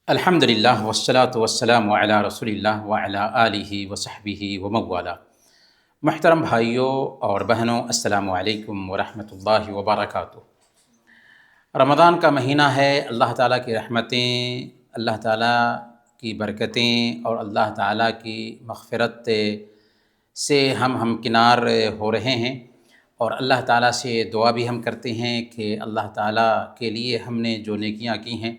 الحمدللہ والصلاۃ والسلام علی رسول اللہ وعلی آلہ وصحبہ وموالا۔ محترم بھائیوں اور بہنوں، السلام علیکم ورحمۃ اللہ وبرکاتہ۔ رمضان کا مہینہ ہے، اللہ تعالیٰ کی رحمتیں، اللہ تعالیٰ کی برکتیں اور اللہ تعالیٰ کی مغفرت سے ہم ہمکنار ہو رہے ہیں، اور اللہ تعالیٰ سے دعا بھی ہم کرتے ہیں کہ اللہ تعالیٰ کے لیے ہم نے جو نیکیاں کی ہیں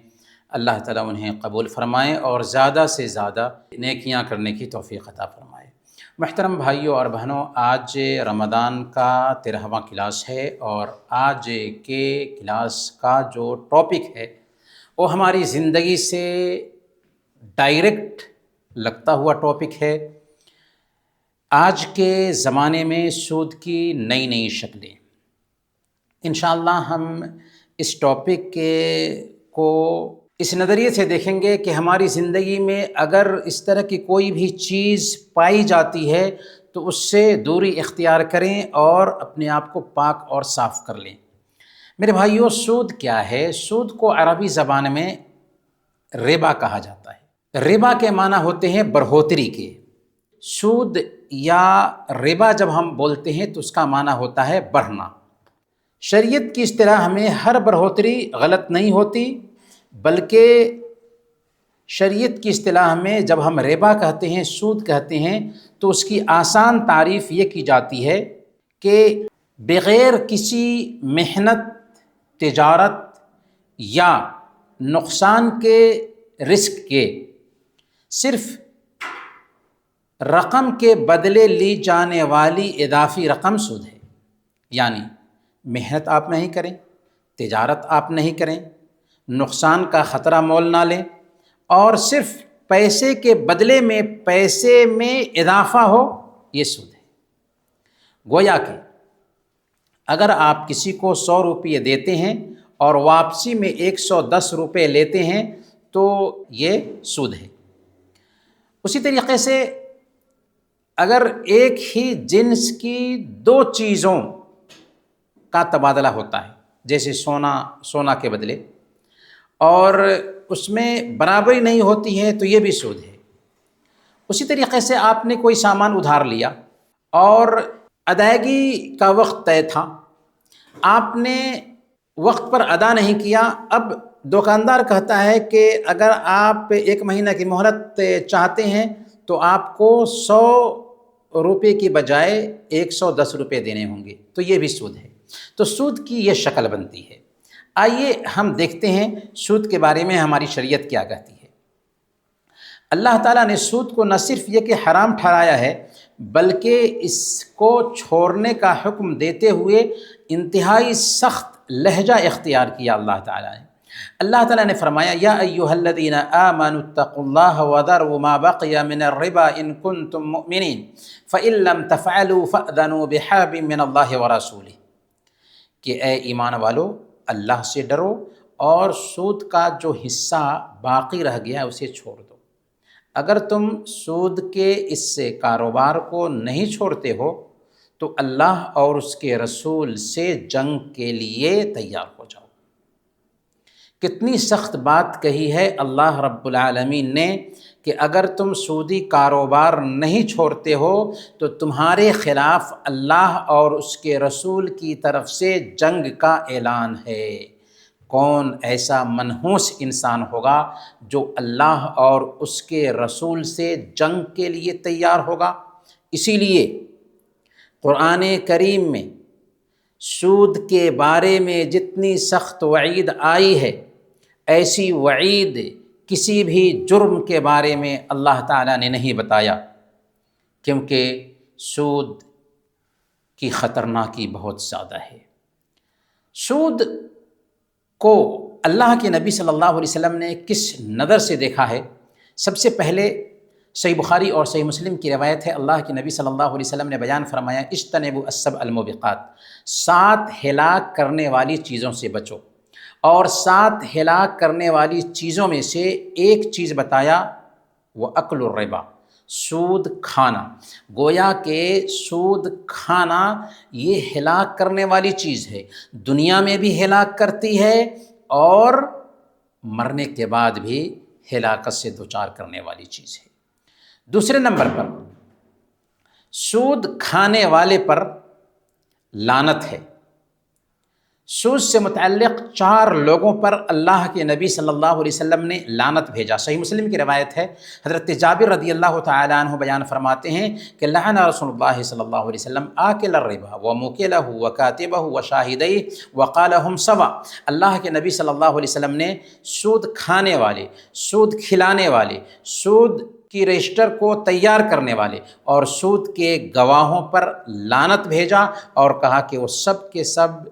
اللہ تعالیٰ انہیں قبول فرمائے اور زیادہ سے زیادہ نیکیاں کرنے کی توفیق عطا فرمائے۔ محترم بھائیوں اور بہنوں، آج رمضان کا 13واں کلاس ہے، اور آج کے کلاس کا جو ٹاپک ہے وہ ہماری زندگی سے ڈائریکٹ لگتا ہوا ٹاپک ہے۔ آج کے زمانے میں سود کی نئی نئی شکلیں۔ انشاءاللہ ہم اس ٹاپک کو اس نظریے سے دیکھیں گے کہ ہماری زندگی میں اگر اس طرح کی کوئی بھی چیز پائی جاتی ہے تو اس سے دوری اختیار کریں اور اپنے آپ کو پاک اور صاف کر لیں۔ میرے بھائیوں، سود کیا ہے؟ سود کو عربی زبان میں ربا کہا جاتا ہے۔ ربا کے معنی ہوتے ہیں بڑھوتری کے۔ سود یا ربا جب ہم بولتے ہیں تو اس کا معنی ہوتا ہے بڑھنا۔ شریعت کی اصطلاح میں ہر بڑھوتری غلط نہیں ہوتی، بلکہ شریعت کی اصطلاح میں جب ہم ربا کہتے ہیں، سود کہتے ہیں، تو اس کی آسان تعریف یہ کی جاتی ہے کہ بغیر کسی محنت، تجارت یا نقصان کے، رسک کے، صرف رقم کے بدلے لی جانے والی اضافی رقم سود ہے۔ یعنی محنت آپ نہیں کریں، تجارت آپ نہیں کریں، نقصان کا خطرہ مول نہ لیں، اور صرف پیسے کے بدلے میں پیسے میں اضافہ ہو، یہ سود ہے۔ گویا کہ اگر آپ کسی کو 100 روپے دیتے ہیں اور واپسی میں 110 روپے لیتے ہیں تو یہ سود ہے۔ اسی طریقے سے اگر ایک ہی جنس کی 2 چیزوں کا تبادلہ ہوتا ہے، جیسے سونا کے بدلے، اور اس میں برابری نہیں ہوتی ہے تو یہ بھی سود ہے۔ اسی طریقے سے آپ نے کوئی سامان ادھار لیا اور ادائیگی کا وقت طے تھا، آپ نے وقت پر ادا نہیں کیا۔ اب دکاندار کہتا ہے کہ اگر آپ 1 مہینہ کی مہلت چاہتے ہیں تو آپ کو 100 روپے کی بجائے 110 روپے دینے ہوں گے، تو یہ بھی سود ہے۔ تو سود کی یہ شکل بنتی ہے۔ آئیے ہم دیکھتے ہیں سود کے بارے میں ہماری شریعت کیا کہتی ہے۔ اللہ تعالیٰ نے سود کو نہ صرف یہ کہ حرام ٹھہرایا ہے، بلکہ اس کو چھوڑنے کا حکم دیتے ہوئے انتہائی سخت لہجہ اختیار کیا اللہ تعالیٰ نے۔ اللہ تعالیٰ نے فرمایا، یا ایھا الذین آمنوا اتقوا اللہ وذروا ما بقی من الربا ان کنتم مؤمنین فإن لم تفعلوا فأذنوا بحرب من اللہ ورسولہ، کہ اے ایمان والو، اللہ سے ڈرو اور سود کا جو حصہ باقی رہ گیا اسے چھوڑ دو۔ اگر تم سود کے اس کاروبار کو نہیں چھوڑتے ہو تو اللہ اور اس کے رسول سے جنگ کے لیے تیار ہو جاؤ۔ کتنی سخت بات کہی ہے اللہ رب العالمین نے کہ اگر تم سودی کاروبار نہیں چھوڑتے ہو تو تمہارے خلاف اللہ اور اس کے رسول کی طرف سے جنگ کا اعلان ہے۔ کون ایسا منحوس انسان ہوگا جو اللہ اور اس کے رسول سے جنگ کے لیے تیار ہوگا؟ اسی لیے قرآن کریم میں سود کے بارے میں جتنی سخت وعید آئی ہے، ایسی وعید کسی بھی جرم کے بارے میں اللہ تعالیٰ نے نہیں بتایا، کیونکہ سود کی خطرناکی بہت زیادہ ہے۔ سود کو اللہ کے نبی صلی اللہ علیہ وسلم نے کس نظر سے دیکھا ہے؟ سب سے پہلے صحیح بخاری اور صحیح مسلم کی روایت ہے، اللہ کے نبی صلی اللہ علیہ وسلم نے بیان فرمایا، اجتنبوا السبع الموبقات، 7 ہلاک کرنے والی چیزوں سے بچو، اور 7 ہلاک کرنے والی چیزوں میں سے ایک چیز بتایا، وَأَكْلُ الرِّبَا، سود کھانا۔ گویا کہ سود کھانا یہ ہلاک کرنے والی چیز ہے، دنیا میں بھی ہلاک کرتی ہے اور مرنے کے بعد بھی ہلاکت سے دوچار کرنے والی چیز ہے۔ دوسرے نمبر پر سود کھانے والے پر لعنت ہے۔ سود سے متعلق 4 لوگوں پر اللہ کے نبی صلی اللہ علیہ وسلم نے لعنت بھیجا۔ صحیح مسلم کی روایت ہے، حضرت جابر رضی اللہ تعالیٰ عنہ بیان فرماتے ہیں کہ لعن رسول اللہ صلی اللہ علیہ وسلم آکل الربا وموکلہ وکاتبہ وشاہدیہ وقالہم سوا۔ اللہ کے نبی صلی اللہ علیہ وسلم نے سود کھانے والے، سود کھلانے والے، سود کی رجسٹر کو تیار کرنے والے اور سود کے گواہوں پر لعنت بھیجا اور کہا کہ وہ سب کے سب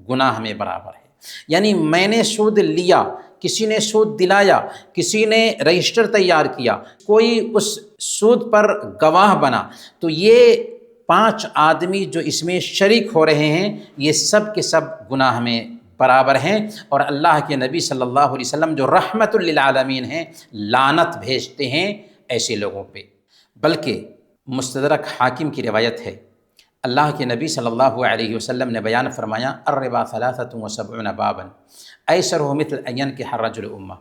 گناہ میں برابر ہے۔ یعنی میں نے سود لیا، کسی نے سود دلایا، کسی نے رجسٹر تیار کیا، کوئی اس سود پر گواہ بنا، تو یہ 5 آدمی جو اس میں شریک ہو رہے ہیں یہ سب کے سب گناہ میں برابر ہیں، اور اللہ کے نبی صلی اللہ علیہ وسلم جو رحمت للعالمین ہیں لعنت بھیجتے ہیں ایسے لوگوں پہ۔ بلکہ مستدرک حاکم کی روایت ہے، اللہ کے نبی صلی اللہ علیہ وسلم نے بیان فرمایا الربا 73 بابا ایسرہ مثل ان ینکح الرجل امہ۔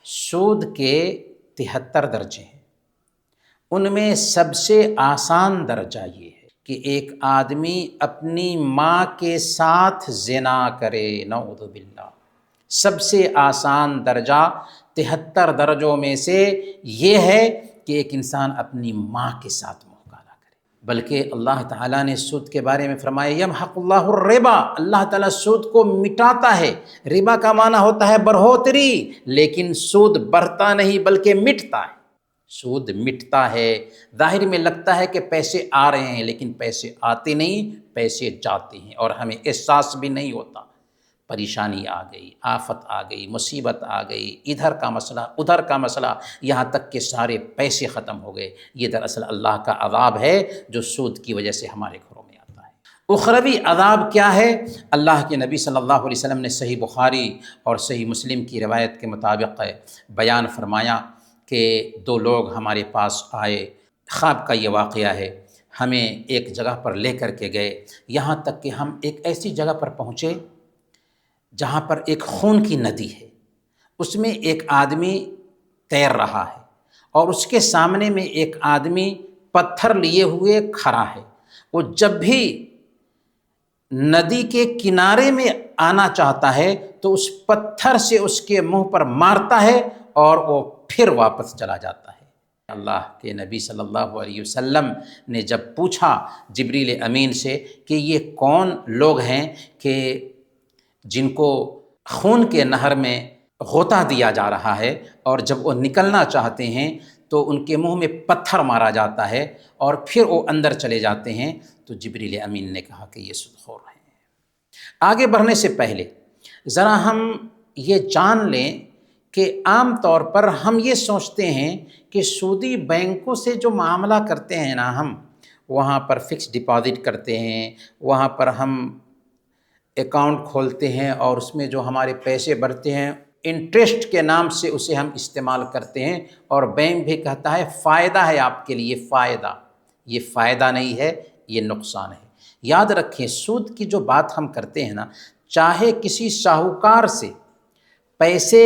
سود کے 73 درجے ہیں، ان میں سب سے آسان درجہ یہ ہے کہ ایک آدمی اپنی ماں کے ساتھ زنا کرے، نعوذ باللہ۔ سب سے آسان درجہ 73 درجوں میں سے یہ ہے کہ ایک انسان اپنی ماں کے ساتھ مکالمہ کرے۔ بلکہ اللہ تعالیٰ نے سود کے بارے میں فرمایا یمحق اللہ الربا، اللہ تعالیٰ سود کو مٹاتا ہے۔ ربا کا معنی ہوتا ہے بڑھوتری، لیکن سود بڑھتا نہیں بلکہ مٹتا ہے۔ سود مٹتا ہے، ظاہر میں لگتا ہے کہ پیسے آ رہے ہیں لیکن پیسے آتے نہیں، پیسے جاتے ہیں اور ہمیں احساس بھی نہیں ہوتا۔ پریشانی آ گئی، آفت آ گئی، مصیبت آ گئی، ادھر کا مسئلہ ادھر کا مسئلہ، یہاں تک کہ سارے پیسے ختم ہو گئے۔ یہ دراصل اللہ کا عذاب ہے جو سود کی وجہ سے ہمارے گھروں میں آتا ہے۔ اخروی عذاب کیا ہے؟ اللہ کے نبی صلی اللہ علیہ وسلم نے صحیح بخاری اور صحیح مسلم کی روایت کے مطابق بیان فرمایا کہ 2 لوگ ہمارے پاس آئے، خواب کا یہ واقعہ ہے، ہمیں ایک جگہ پر لے کر کے گئے، یہاں تک کہ ہم ایک ایسی جگہ پر پہنچے جہاں پر ایک خون کی ندی ہے، اس میں ایک آدمی تیر رہا ہے اور اس کے سامنے میں ایک آدمی پتھر لیے ہوئے کھڑا ہے۔ وہ جب بھی ندی کے کنارے میں آنا چاہتا ہے تو اس پتھر سے اس کے منہ پر مارتا ہے اور وہ پھر واپس چلا جاتا ہے۔ اللہ کے نبی صلی اللہ علیہ وسلم نے جب پوچھا جبریل امین سے کہ یہ کون لوگ ہیں کہ جن کو خون کے نہر میں غوطہ دیا جا رہا ہے اور جب وہ نکلنا چاہتے ہیں تو ان کے منہ میں پتھر مارا جاتا ہے اور پھر وہ اندر چلے جاتے ہیں، تو جبریل امین نے کہا کہ یہ سود خور ہیں۔ آگے بڑھنے سے پہلے ذرا ہم یہ جان لیں کہ عام طور پر ہم یہ سوچتے ہیں کہ سودی بینکوں سے جو معاملہ کرتے ہیں نا، ہم وہاں پر فکس ڈپازٹ کرتے ہیں، وہاں پر ہم اکاؤنٹ کھولتے ہیں اور اس میں جو ہمارے پیسے بڑھتے ہیں انٹرسٹ کے نام سے اسے ہم استعمال کرتے ہیں، اور بینک بھی کہتا ہے فائدہ ہے آپ کے لیے، فائدہ۔ یہ فائدہ نہیں ہے، یہ نقصان ہے۔ یاد رکھیں سود کی جو بات ہم کرتے ہیں نا، چاہے کسی شاہوکار سے پیسے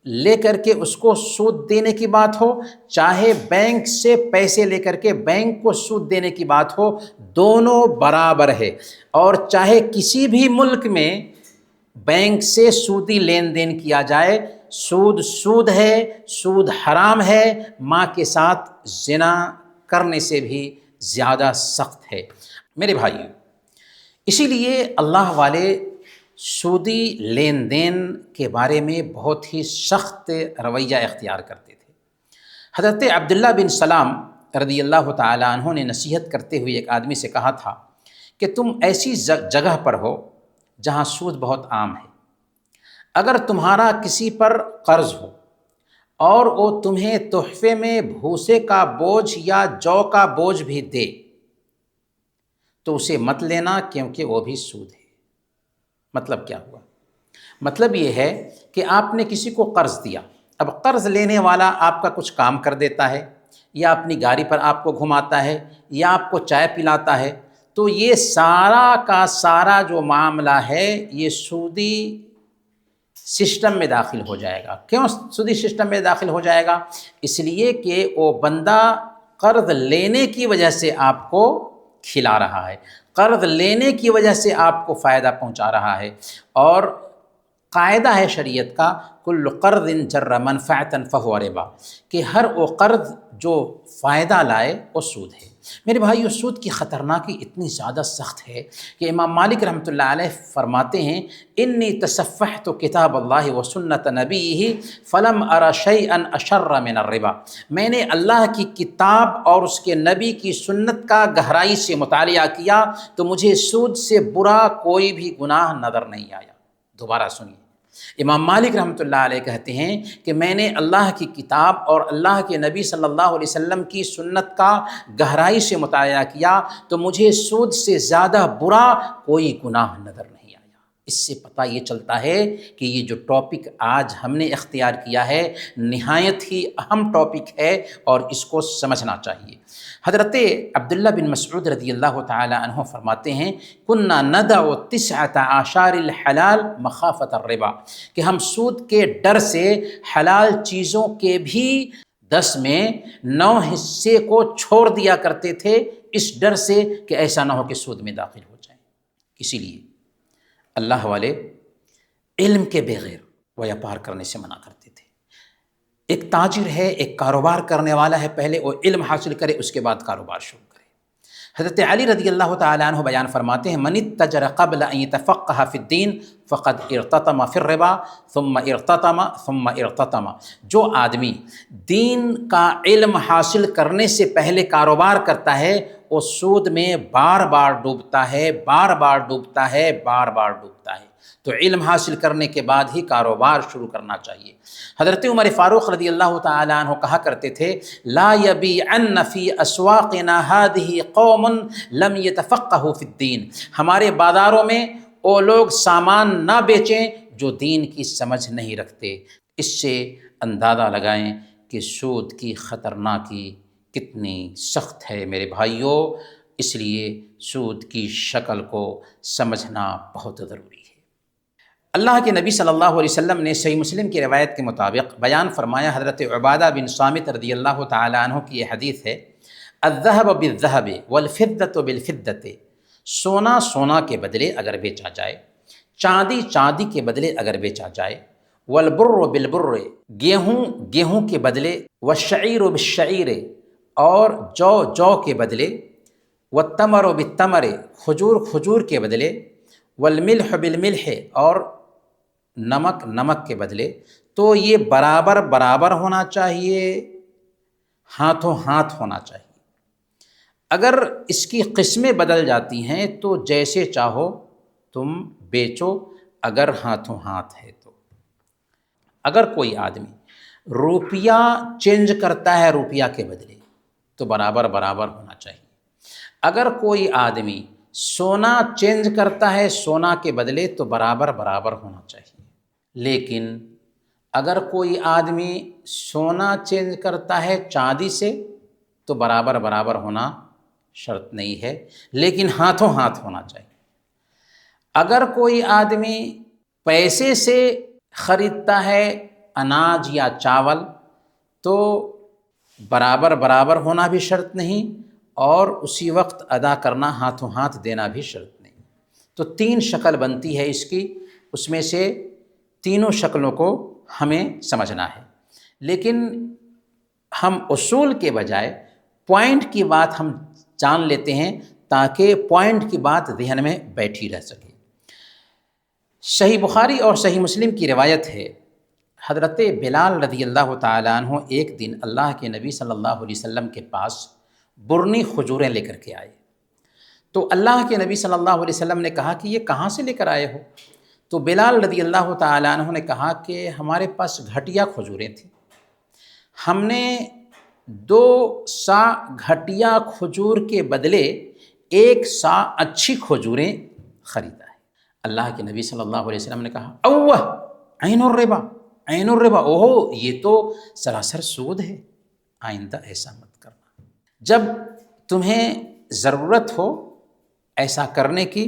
لے کر کے اس کو سود دینے کی بات ہو، چاہے بینک سے پیسے لے کر کے بینک کو سود دینے کی بات ہو، دونوں برابر ہے۔ اور چاہے کسی بھی ملک میں بینک سے سودی لین دین کیا جائے، سود سود ہے، سود حرام ہے، ماں کے ساتھ زنا کرنے سے بھی زیادہ سخت ہے۔ میرے بھائیو، اسی لیے اللہ والے سودی لین دین کے بارے میں بہت ہی سخت رویہ اختیار کرتے تھے۔ حضرت عبداللہ بن سلام رضی اللہ تعالیٰ عنہ نے نصیحت کرتے ہوئے ایک آدمی سے کہا تھا کہ تم ایسی جگہ پر ہو جہاں سود بہت عام ہے، اگر تمہارا کسی پر قرض ہو اور وہ تمہیں تحفے میں بھوسے کا بوجھ یا جو کا بوجھ بھی دے تو اسے مت لینا، کیونکہ وہ بھی سود ہے۔ مطلب کیا ہوا؟ مطلب یہ ہے کہ آپ نے کسی کو قرض دیا، اب قرض لینے والا آپ کا کچھ کام کر دیتا ہے، یا اپنی گاڑی پر آپ کو گھماتا ہے، یا آپ کو چائے پلاتا ہے، تو یہ سارا کا سارا جو معاملہ ہے یہ سودی سسٹم میں داخل ہو جائے گا۔ کیوں سودی سسٹم میں داخل ہو جائے گا؟ اس لیے کہ وہ بندہ قرض لینے کی وجہ سے آپ کو کھلا رہا ہے، قرض لینے کی وجہ سے آپ کو فائدہ پہنچا رہا ہے، اور قاعدہ ہے شریعت کا کل قرض جر منفعتا فہو ربا، کہ ہر وہ قرض جو فائدہ لائے وہ سود ہے۔ میرے بھائیو، سود کی خطرناکی اتنی زیادہ سخت ہے کہ امام مالک رحمۃ اللہ علیہ فرماتے ہیں انی تصفحت کتاب اللہ و سنت نبیہ فلم ار شیئا اشر من الربا، میں نے اللہ کی کتاب اور اس کے نبی کی سنت کا گہرائی سے مطالعہ کیا تو مجھے سود سے برا کوئی بھی گناہ نظر نہیں آیا۔ دوبارہ سنیے، امام مالک رحمۃ اللہ علیہ کہتے ہیں کہ میں نے اللہ کی کتاب اور اللہ کے نبی صلی اللہ علیہ وسلم کی سنت کا گہرائی سے مطالعہ کیا تو مجھے سود سے زیادہ برا کوئی گناہ نظر نہیں آیا۔ اس سے پتہ یہ چلتا ہے کہ یہ جو ٹاپک آج ہم نے اختیار کیا ہے نہایت ہی اہم ٹاپک ہے اور اس کو سمجھنا چاہیے۔ حضرت عبداللہ بن مسعود رضی اللہ تعالی عنہ فرماتے ہیں کنا ندع 9 اعشار الحلال مخافۃ الربا، کہ ہم سود کے ڈر سے حلال چیزوں کے بھی 10 میں 9 حصے کو چھوڑ دیا کرتے تھے، اس ڈر سے کہ ایسا نہ ہو کہ سود میں داخل ہو جائیں۔ اسی لیے اللہ والے علم کے بغیر ویاپار کرنے سے منع کرتے تھے۔ ایک تاجر ہے، ایک کاروبار کرنے والا ہے، پہلے وہ علم حاصل کرے، اس کے بعد کاروبار شروع کرے۔ حضرت علی رضی اللہ تعالیٰ عنہ بیان فرماتے ہیں من اتجر قبل ان يتفقه فی الدین فقد ارتطم فی الربا ثم ارتطم، جو آدمی دین کا علم حاصل کرنے سے پہلے کاروبار کرتا ہے وہ سود میں بار بار ڈوبتا ہے، بار بار ڈوبتا ہے، بار بار ڈوبتا ہے۔ تو علم حاصل کرنے کے بعد ہی کاروبار شروع کرنا چاہیے۔ حضرت عمر فاروق رضی اللہ تعالیٰ عنہ کہا کرتے تھے لا یبیعن فی اسواقنا هذه قوم لم يتفقهوا فی الدین، ہمارے بازاروں میں وہ لوگ سامان نہ بیچیں جو دین کی سمجھ نہیں رکھتے۔ اس سے اندازہ لگائیں کہ سود کی خطرناکی کتنی سخت ہے میرے بھائیوں، اس لیے سود کی شکل کو سمجھنا بہت ضروری ہے۔ اللہ کے نبی صلی اللہ علیہ وسلم نے صحیح مسلم کی روایت کے مطابق بیان فرمایا، حضرت عبادہ بن صامت رضی اللہ تعالی عنہ کی یہ حدیث ہے الذهب بالذهب والفضة بالفضة، سونا سونا کے بدلے اگر بیچا جائے، چاندی چاندی کے بدلے اگر بیچا جائے، والبر بالبر، گیہوں گیہوں کے بدلے، والشعیر بالشعیر، اور جو کے بدلے، والتمر بالتمر، کھجور کھجور کے بدلے، والملح بالملح، اور نمک نمک کے بدلے، تو یہ برابر برابر ہونا چاہیے، ہاتھوں ہاتھ ہونا چاہیے۔ اگر اس کی قسمیں بدل جاتی ہیں تو جیسے چاہو تم بیچو، اگر ہاتھوں ہاتھ ہے تو۔ اگر کوئی آدمی روپیہ چینج کرتا ہے روپیہ کے بدلے تو برابر برابر ہونا چاہیے۔ اگر کوئی آدمی سونا چینج کرتا ہے سونا کے بدلے تو برابر برابر ہونا چاہیے۔ لیکن اگر کوئی آدمی سونا چینج کرتا ہے چاندی سے تو برابر برابر ہونا شرط نہیں ہے، لیکن ہاتھوں ہاتھ ہونا چاہیے۔ اگر کوئی آدمی پیسے سے خریدتا ہے اناج یا چاول تو برابر برابر ہونا بھی شرط نہیں، اور اسی وقت ادا کرنا ہاتھوں ہاتھ دینا بھی شرط نہیں۔ تو 3 شکل بنتی ہے اس کی، اس میں سے تینوں شکلوں کو ہمیں سمجھنا ہے، لیکن ہم اصول کے بجائے پوائنٹ کی بات ہم جان لیتے ہیں تاکہ پوائنٹ کی بات ذہن میں بیٹھی رہ سکے۔ صحیح بخاری اور صحیح مسلم کی روایت ہے، حضرت بلال رضی اللہ تعالیٰ عنہ ایک دن اللہ کے نبی صلی اللہ علیہ وسلم کے پاس برنی کھجوریں لے کر کے آئے، تو اللہ کے نبی صلی اللہ علیہ وسلم نے کہا کہ یہ کہاں سے لے کر آئے ہو؟ تو بلال رضی اللہ تعالیٰ عنہ نے کہا کہ ہمارے پاس گھٹیا کھجوریں تھیں، ہم نے 2 سا گھٹیا کھجور کے بدلے 1 سا اچھی کھجوریں خریدا ہے۔ اللہ کے نبی صلی اللہ علیہ وسلم نے کہا اوہ عین الربا، عین الربا، اوہو یہ تو سراسر سود ہے، آئندہ ایسا مت کرنا۔ جب تمہیں ضرورت ہو ایسا کرنے کی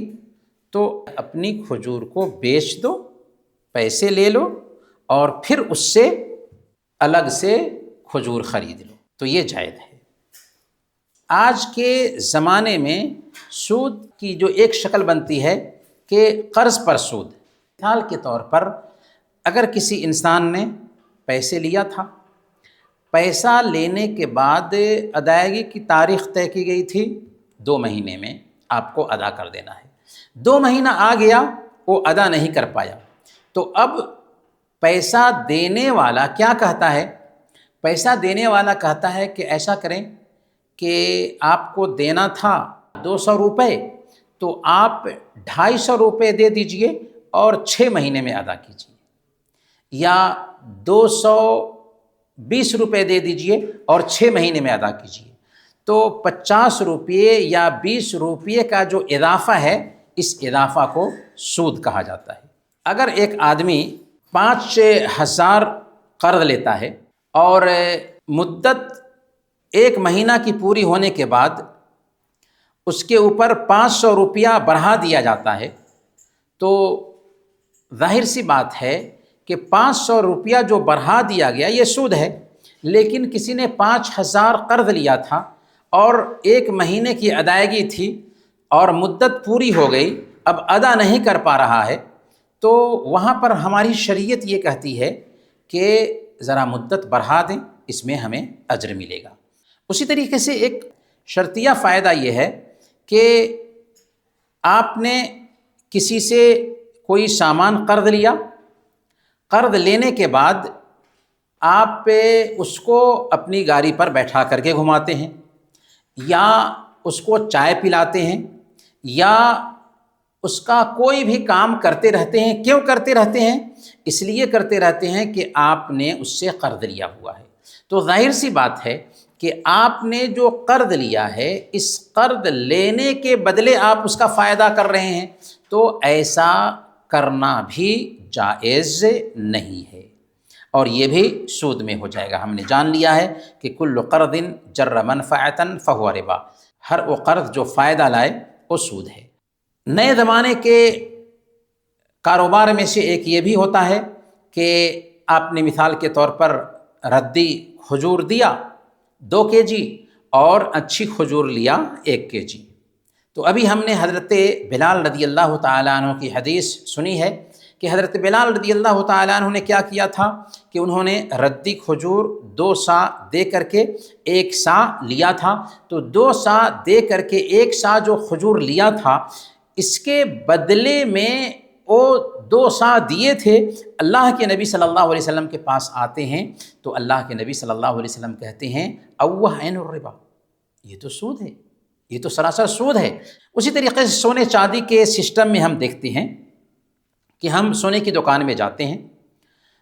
تو اپنی کھجور کو بیچ دو، پیسے لے لو اور پھر اس سے الگ سے کھجور خرید لو، تو یہ جائز ہے۔ آج کے زمانے میں سود کی جو ایک شکل بنتی ہے کہ قرض پر سود۔ مثال کے طور پر اگر کسی انسان نے پیسے لیا تھا، پیسہ لینے کے بعد ادائیگی کی تاریخ طے کی گئی تھی 2 مہینے میں آپ کو ادا کر دینا ہے، 2 مہینہ آ گیا وہ ادا نہیں کر پایا، تو اب پیسہ دینے والا کیا کہتا ہے؟ پیسہ دینے والا کہتا ہے کہ ایسا کریں کہ آپ کو دینا تھا 200 روپے، تو آپ 250 روپے دے دیجئے اور 6 مہینے میں ادا کیجیے، یا 220 روپے دے دیجئے اور 6 مہینے میں ادا کیجیے۔ تو 50 روپے یا 20 روپے کا جو اضافہ ہے، اس اضافہ کو سود کہا جاتا ہے۔ اگر ایک آدمی 5000 قرض لیتا ہے اور مدت 1 مہینہ کی پوری ہونے کے بعد اس کے اوپر 500 روپیہ بڑھا دیا جاتا ہے، تو ظاہر سی بات ہے کہ 500 روپیہ جو بڑھا دیا گیا یہ سود ہے، لیکن کسی نے 5000 قرض لیا تھا اور 1 مہینے کی ادائیگی تھی اور مدت پوری ہو گئی، اب ادا نہیں کر پا رہا ہے، تو وہاں پر ہماری شریعت یہ کہتی ہے کہ ذرا مدت بڑھا دیں، اس میں ہمیں اجر ملے گا۔ اسی طریقے سے ایک شرطیہ فائدہ یہ ہے کہ آپ نے کسی سے کوئی سامان قرض لیا، قرض لینے کے بعد آپ اس کو اپنی گاڑی پر بیٹھا کر کے گھماتے ہیں، یا اس کو چائے پلاتے ہیں، یا اس کا کوئی بھی کام کرتے رہتے ہیں۔ کیوں کرتے رہتے ہیں؟ اس لیے کرتے رہتے ہیں کہ آپ نے اس سے قرض لیا ہوا ہے، تو ظاہر سی بات ہے کہ آپ نے جو قرض لیا ہے، اس قرض لینے کے بدلے آپ اس کا فائدہ کر رہے ہیں، تو ایسا کرنا بھی جائز نہیں ہے، اور یہ بھی سود میں ہو جائے گا۔ ہم نے جان لیا ہے کہ کل قرض جر منفعۃ فہو ربا، ہر وہ قرض جو فائدہ لائے وہ سود ہے۔ نئے زمانے کے کاروبار میں سے ایک یہ بھی ہوتا ہے کہ آپ نے مثال کے طور پر ردی کھجور دیا 2 kg اور اچھی کھجور لیا 1 kg۔ تو ابھی ہم نے حضرت بلال رضی اللہ تعالیٰ عنہ کی حدیث سنی ہے کہ حضرت بلال رضی اللہ تعالیٰ عنہ نے کیا کیا تھا کہ انہوں نے ردی کھجور 2 سا دے کر کے 1 سا لیا تھا، تو 2 سا دے کر کے 1 سا جو کھجور لیا تھا، اس کے بدلے میں وہ 2 سا دیے تھے۔ اللہ کے نبی صلی اللہ علیہ وسلم کے پاس آتے ہیں تو اللہ کے نبی صلی اللہ علیہ وسلم کہتے ہیں اوہ عین الربا، یہ تو سود ہے، یہ تو سراسر سود ہے۔ اسی طریقے سے سونے چاندی کے سسٹم میں ہم دیکھتے ہیں کہ ہم سونے کی دکان میں جاتے ہیں،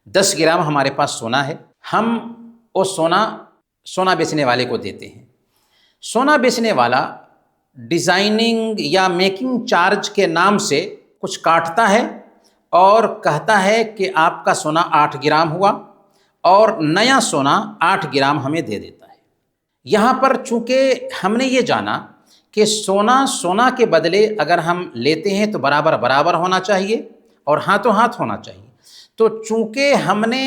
10 گرام ہمارے پاس سونا ہے، ہم وہ سونا بیچنے والے کو دیتے ہیں، سونا بیچنے والا ڈیزائننگ یا میکنگ چارج کے نام سے کچھ کاٹتا ہے اور کہتا ہے کہ آپ کا سونا 8 گرام ہوا، اور نیا سونا 8 گرام ہمیں دے دیتا ہے۔ یہاں پر چونکہ ہم نے یہ جانا کہ سونا کے بدلے اگر ہم لیتے ہیں تو برابر برابر ہونا چاہیے اور ہاتھوں ہاتھ ہونا چاہیے، تو چونکہ ہم نے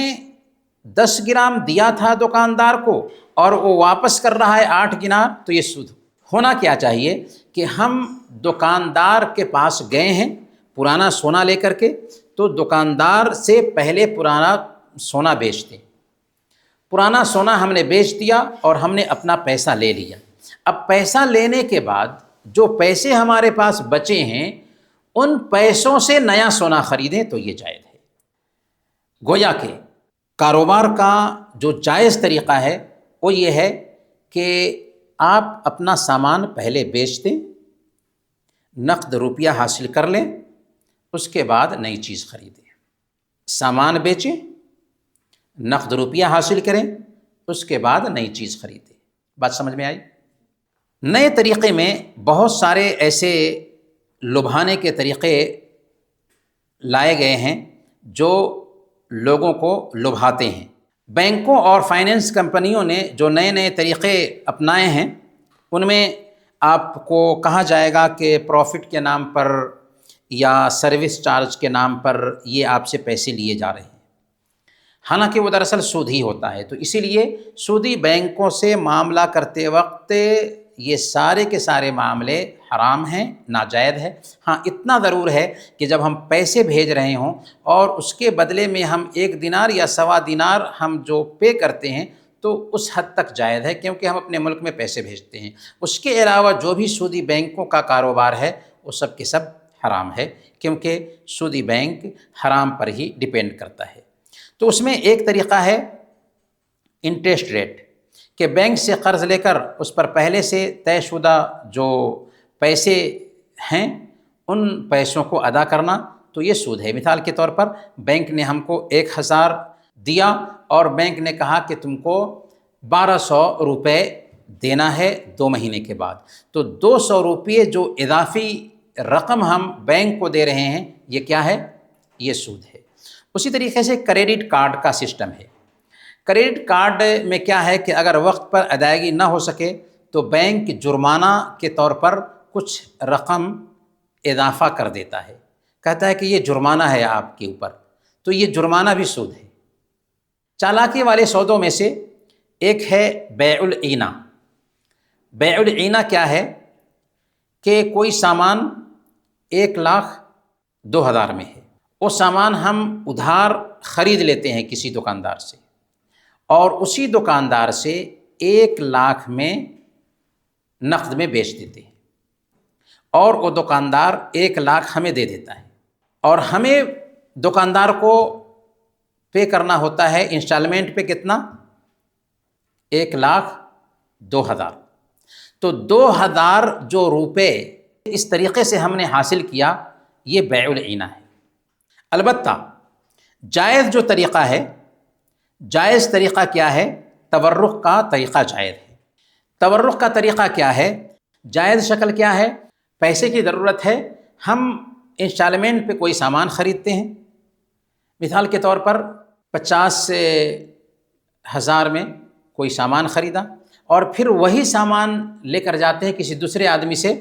10 گرام دیا تھا دکاندار کو اور وہ واپس کر رہا ہے 8 گرام، تو یہ سود ہونا کیا چاہیے کہ ہم دکاندار کے پاس گئے ہیں پرانا سونا لے کر کے، تو دکاندار سے پہلے پرانا سونا بیچ دیں، پرانا سونا ہم نے بیچ دیا اور ہم نے اپنا پیسہ لے لیا۔ اب پیسہ لینے کے بعد جو پیسے ہمارے پاس بچے ہیں، ان پیسوں سے نیا سونا خریدیں تو یہ جائز ہے۔ گویا کہ کاروبار کا جو جائز طریقہ ہے وہ یہ ہے کہ آپ اپنا سامان پہلے بیچ دیں، نقد روپیہ حاصل کر لیں، اس کے بعد نئی چیز خریدیں۔ سامان بیچیں، نقد روپیہ حاصل کریں، اس کے بعد نئی چیز خریدیں۔ بات سمجھ میں آئی؟ نئے طریقے میں بہت سارے ایسے لبھانے کے طریقے لائے گئے ہیں جو لوگوں کو لبھاتے ہیں۔ بینکوں اور فائنینس کمپنیوں نے جو نئے نئے طریقے اپنائے ہیں، ان میں آپ کو کہا جائے گا کہ پروفٹ کے نام پر یا سروس چارج کے نام پر یہ آپ سے پیسے لیے جا رہے ہیں، حالانکہ وہ دراصل سود ہی ہوتا ہے۔ تو اسی لیے سودی بینکوں سے معاملہ کرتے وقت یہ سارے کے سارے معاملے حرام ہیں، ناجائز ہے۔ ہاں اتنا ضرور ہے کہ جب ہم پیسے بھیج رہے ہوں اور اس کے بدلے میں ہم 1 دینار یا 1.25 دینار ہم جو پے کرتے ہیں تو اس حد تک جائز ہے، کیونکہ ہم اپنے ملک میں پیسے بھیجتے ہیں۔ اس کے علاوہ جو بھی سودی بینکوں کا کاروبار ہے وہ سب کے سب حرام ہے، کیونکہ سودی بینک حرام پر ہی ڈیپینڈ کرتا ہے۔ تو اس میں ایک طریقہ ہے انٹرسٹ ریٹ، کہ بینک سے قرض لے کر اس پر پہلے سے طے شدہ جو پیسے ہیں ان پیسوں کو ادا کرنا، تو یہ سود ہے۔ مثال کے طور پر بینک نے ہم کو 1000 دیا اور بینک نے کہا کہ تم کو 1200 روپے دینا ہے 2 مہینے کے بعد، تو 200 روپے جو اضافی رقم ہم بینک کو دے رہے ہیں یہ کیا ہے؟ یہ سود ہے۔ اسی طریقے سے کریڈٹ کارڈ کا سسٹم ہے۔ کریڈٹ کارڈ میں کیا ہے کہ اگر وقت پر ادائیگی نہ ہو سکے تو بینک جرمانہ کے طور پر کچھ رقم اضافہ کر دیتا ہے، کہتا ہے کہ یہ جرمانہ ہے آپ کے اوپر، تو یہ جرمانہ بھی سود ہے۔ چالاکی والے سودوں میں سے ایک ہے بیع العینہ۔ بیع العینہ کیا ہے کہ کوئی سامان 1,02,000 میں ہے، وہ سامان ہم ادھار خرید لیتے ہیں کسی دکاندار سے، اور اسی دکاندار سے 1,00,000 میں نقد میں بیچ دیتے ہیں، اور وہ دکاندار 1,00,000 ہمیں دے دیتا ہے، اور ہمیں دکاندار کو پے کرنا ہوتا ہے انسٹالمنٹ پہ کتنا؟ 1,02,000۔ تو 2,000 جو روپے اس طریقے سے ہم نے حاصل کیا، یہ بیع العینہ ہے۔ البتہ جائز جو طریقہ ہے، جائز طریقہ کیا ہے؟ تورق کا طریقہ جائز ہے۔ تورق کا طریقہ کیا ہے؟ جائز شکل کیا ہے؟ پیسے کی ضرورت ہے، ہم انسٹالمنٹ پہ کوئی سامان خریدتے ہیں، مثال کے طور پر 50,000 میں کوئی سامان خریدا، اور پھر وہی سامان لے کر جاتے ہیں کسی دوسرے آدمی سے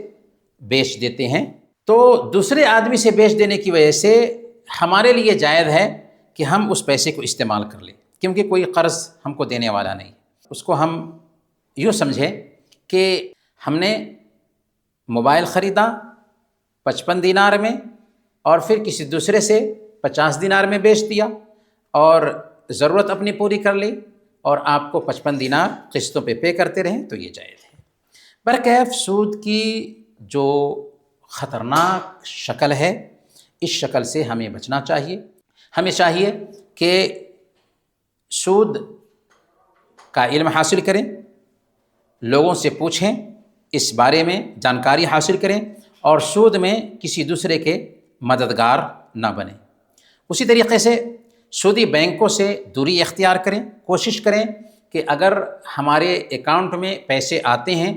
بیچ دیتے ہیں، تو دوسرے آدمی سے بیچ دینے کی وجہ سے ہمارے لیے جائز ہے کہ ہم اس پیسے کو استعمال کر لیں، کیونکہ کوئی قرض ہم کو دینے والا نہیں۔ اس کو ہم یوں سمجھیں کہ ہم نے موبائل خریدا 55 دینار میں، اور پھر کسی دوسرے سے 50 دینار میں بیچ دیا، اور ضرورت اپنی پوری کر لی، اور آپ کو 55 دینار قسطوں پہ پے کرتے رہیں، تو یہ جائز ہے۔ برکیف سود کی جو خطرناک شکل ہے، اس شکل سے ہمیں بچنا چاہیے۔ ہمیں چاہیے کہ سود کا علم حاصل کریں، لوگوں سے پوچھیں، اس بارے میں جانکاری حاصل کریں، اور سود میں کسی دوسرے کے مددگار نہ بنیں۔ اسی طریقے سے سودی بینکوں سے دوری اختیار کریں، کوشش کریں کہ اگر ہمارے اکاؤنٹ میں پیسے آتے ہیں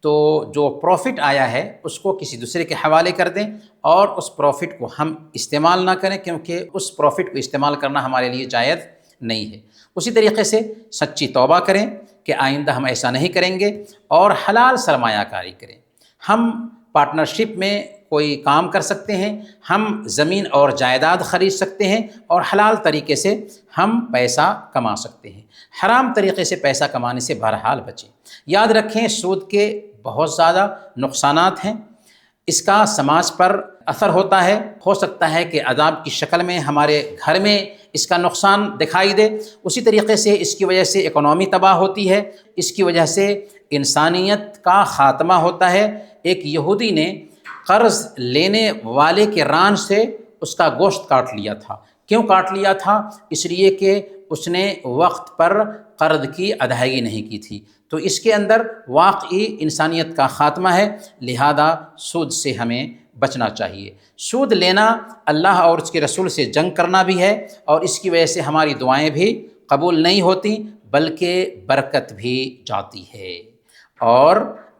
تو جو پروفٹ آیا ہے اس کو کسی دوسرے کے حوالے کر دیں، اور اس پروفٹ کو ہم استعمال نہ کریں، کیونکہ اس پروفٹ کو استعمال کرنا ہمارے لیے جائز نہیں ہے۔ اسی طریقے سے سچی توبہ کریں کہ آئندہ ہم ایسا نہیں کریں گے، اور حلال سرمایہ کاری کریں۔ ہم پارٹنرشپ میں کوئی کام کر سکتے ہیں، ہم زمین اور جائیداد خرید سکتے ہیں، اور حلال طریقے سے ہم پیسہ کما سکتے ہیں۔ حرام طریقے سے پیسہ کمانے سے بہرحال بچیں۔ یاد رکھیں سود کے بہت زیادہ نقصانات ہیں، اس کا سماج پر اثر ہوتا ہے، ہو سکتا ہے کہ عذاب کی شکل میں ہمارے گھر میں اس کا نقصان دکھائی دے۔ اسی طریقے سے اس کی وجہ سے اکنامی تباہ ہوتی ہے، اس کی وجہ سے انسانیت کا خاتمہ ہوتا ہے۔ ایک یہودی نے قرض لینے والے کے ران سے اس کا گوشت کاٹ لیا تھا۔ کیوں کاٹ لیا تھا؟ اس لیے کہ اس نے وقت پر قرض کی ادائیگی نہیں کی تھی۔ تو اس کے اندر واقعی انسانیت کا خاتمہ ہے، لہذا سود سے ہمیں بچنا چاہیے۔ سود لینا اللہ اور اس کے رسول سے جنگ کرنا بھی ہے، اور اس کی وجہ سے ہماری دعائیں بھی قبول نہیں ہوتی بلکہ برکت بھی جاتی ہے، اور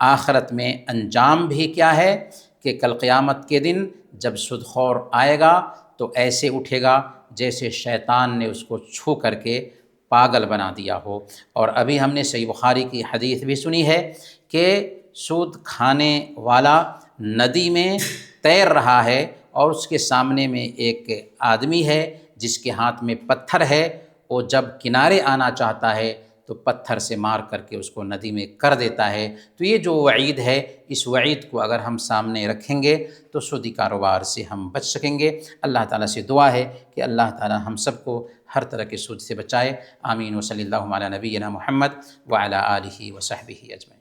آخرت میں انجام بھی کیا ہے کہ کل قیامت کے دن جب سود خور آئے گا تو ایسے اٹھے گا جیسے شیطان نے اس کو چھو کر کے پاگل بنا دیا ہو۔ اور ابھی ہم نے صحیح بخاری کی حدیث بھی سنی ہے کہ سود کھانے والا ندی میں تیر رہا ہے اور اس کے سامنے میں ایک آدمی ہے جس کے ہاتھ میں پتھر ہے، وہ جب کنارے آنا چاہتا ہے تو پتھر سے مار کر کے اس کو ندی میں کر دیتا ہے۔ تو یہ جو وعید ہے، اس وعید کو اگر ہم سامنے رکھیں گے تو سودی کاروبار سے ہم بچ سکیں گے۔ اللہ تعالیٰ سے دعا ہے کہ اللہ تعالیٰ ہم سب کو ہر طرح کے سود سے بچائے۔ آمین۔ وصلی اللہ علی نبینا محمد وعلی آلہ وصحبہ اجمعین۔